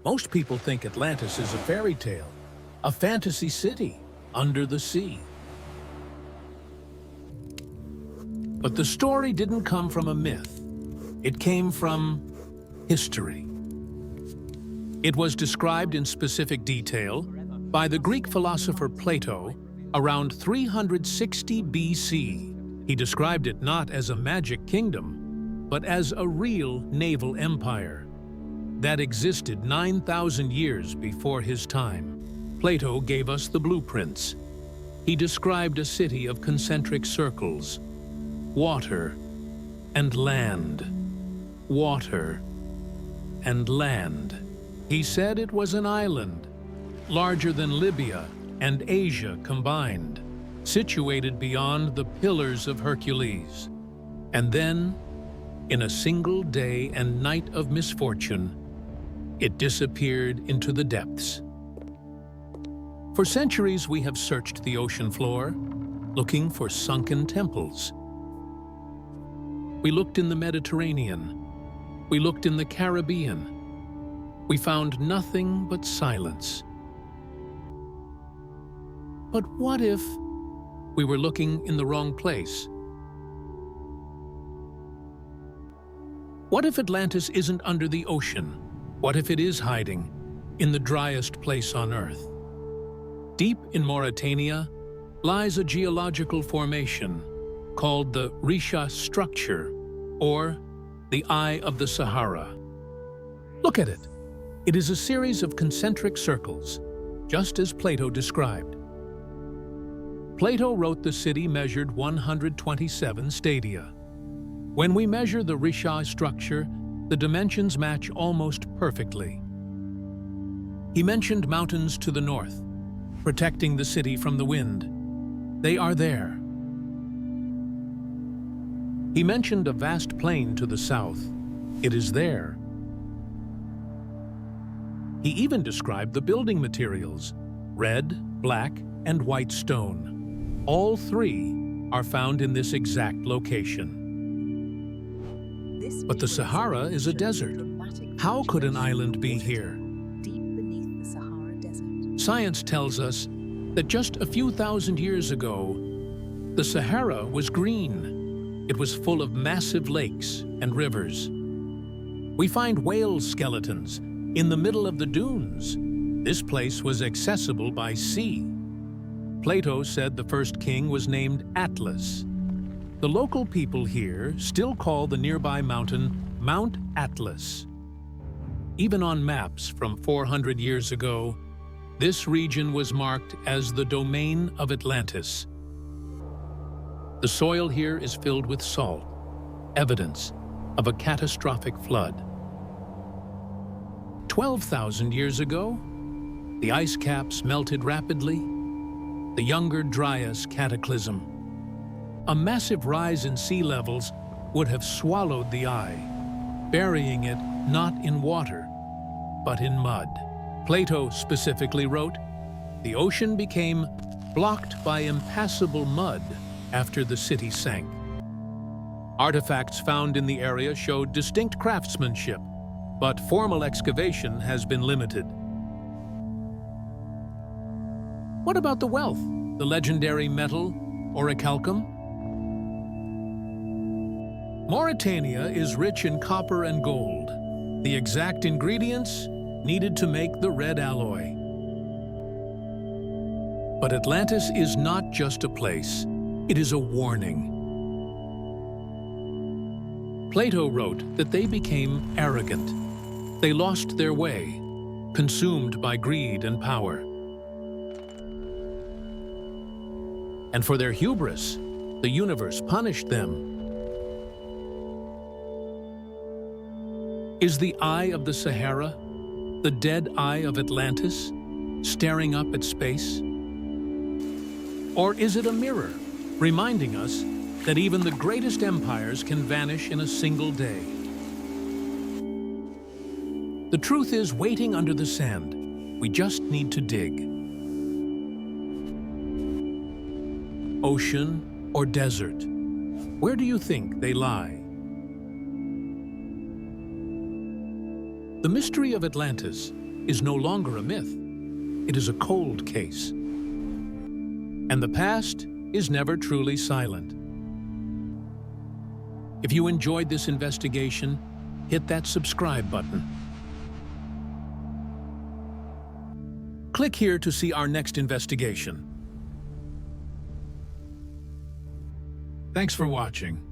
Most people think Atlantis is a fairy tale, a fantasy city under the sea. But the story didn't come from a myth. It came from history. It was described in specific detail by the Greek philosopher Plato around 360 BC. He described it not as a magic kingdom, but as a real naval empire that existed 9,000 years before his time. Plato gave us the blueprints. He described a city of concentric circles, water and land, water and land. He said it was an island, larger than Libya and Asia combined, situated beyond the Pillars of Hercules. And then, in a single day and night of misfortune, it disappeared into the depths. For centuries, we have searched the ocean floor, looking for sunken temples. We looked in the Mediterranean. We looked in the Caribbean. We found nothing but silence. But what if we were looking in the wrong place? What if Atlantis isn't under the ocean? What if it is hiding in the driest place on Earth? Deep in Mauritania lies a geological formation called the Richat Structure, or the Eye of the Sahara. Look at it. It is a series of concentric circles, just as Plato described. Plato wrote the city measured 127 stadia. When we measure the Richat structure, the dimensions match almost perfectly. He mentioned mountains to the north, protecting the city from the wind. They are there. He mentioned a vast plain to the south. It is there. He even described the building materials: red, black, and white stone. All three are found in this exact location. But the Sahara is a desert. How could an island be here? Science tells us that just a few thousand years ago, the Sahara was green. It was full of massive lakes and rivers. We find whale skeletons in the middle of the dunes. This place was accessible by sea. Plato said the first king was named Atlas. The local people here still call the nearby mountain Mount Atlas. Even on maps from 400 years ago, this region was marked as the domain of Atlantis. The soil here is filled with salt, evidence of a catastrophic flood. 12,000 years ago, the ice caps melted rapidly, the Younger Dryas cataclysm. A massive rise in sea levels would have swallowed the eye, burying it not in water, but in mud. Plato specifically wrote, "The ocean became blocked by impassable mud after the city sank." Artifacts found in the area showed distinct craftsmanship, but formal excavation has been limited. What about the wealth, the legendary metal, orichalcum? Mauritania is rich in copper and gold, the exact ingredients needed to make the red alloy. But Atlantis is not just a place, it is a warning. Plato wrote that they became arrogant. They lost their way, consumed by greed and power. And for their hubris, the universe punished them. Is the Eye of the Sahara, the dead eye of Atlantis, staring up at space? Or is it a mirror, reminding us that even the greatest empires can vanish in a single day? The truth is waiting under the sand. We just need to dig. Ocean or desert? Where do you think they lie? The mystery of Atlantis is no longer a myth. It is a cold case. And the past is never truly silent. If you enjoyed this investigation, hit that subscribe button. Click here to see our next investigation. Thanks for watching.